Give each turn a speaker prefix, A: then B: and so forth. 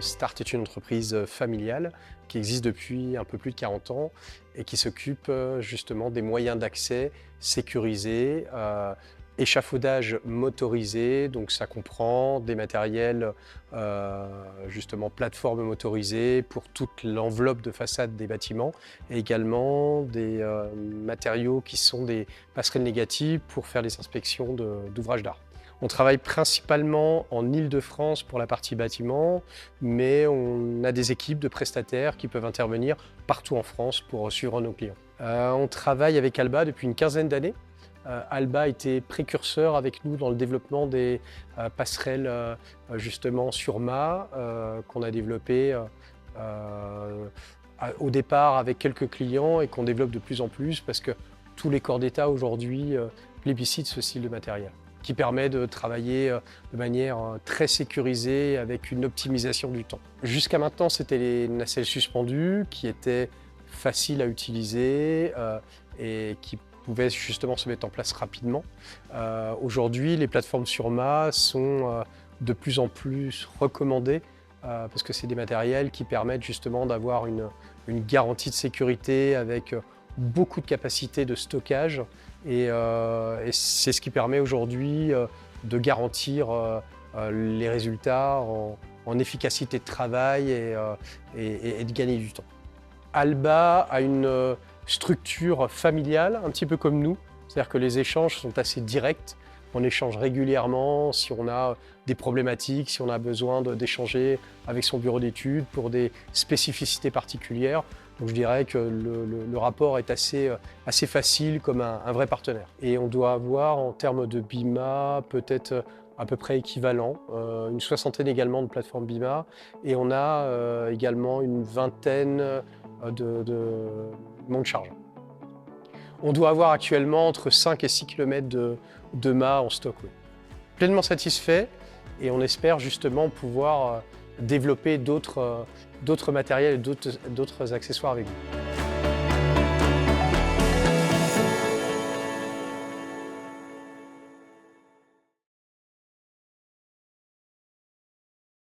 A: Start est une entreprise familiale qui existe depuis un peu plus de 40 ans et qui s'occupe justement des moyens d'accès sécurisés, échafaudage motorisé, donc ça comprend des matériels, justement plateformes motorisées pour toute l'enveloppe de façade des bâtiments et également des matériaux qui sont des passerelles négatives pour faire les inspections d'ouvrages d'art. On travaille principalement en Île-de-France pour la partie bâtiment, mais on a des équipes de prestataires qui peuvent intervenir partout en France pour suivre nos clients. On travaille avec Alba depuis une quinzaine d'années. Alba a été précurseur avec nous dans le développement des passerelles justement sur mât qu'on a développé au départ avec quelques clients et qu'on développe de plus en plus parce que tous les corps d'État aujourd'hui plébiscitent ce style de matériel qui permet de travailler de manière très sécurisée avec une optimisation du temps. Jusqu'à maintenant, c'était les nacelles suspendues qui étaient faciles à utiliser et qui pouvaient justement se mettre en place rapidement. Aujourd'hui, les plateformes sur mât sont de plus en plus recommandées parce que c'est des matériels qui permettent justement d'avoir une garantie de sécurité avec beaucoup de capacité de stockage et c'est ce qui permet aujourd'hui de garantir les résultats en efficacité de travail et de gagner du temps. Alba a une structure familiale, un petit peu comme nous, c'est-à-dire que les échanges sont assez directs. On échange régulièrement si on a des problématiques, si on a besoin d'échanger avec son bureau d'études pour des spécificités particulières. Donc je dirais que le rapport est assez facile comme un vrai partenaire. Et on doit avoir en termes de BIMA peut-être à peu près équivalent, une soixantaine également de plateformes BIMA et on a également une vingtaine de monte charge. On doit avoir actuellement entre 5 et 6 km de mât en stock. Oui. Pleinement satisfait et on espère justement pouvoir développer d'autres matériels et d'autres accessoires avec vous.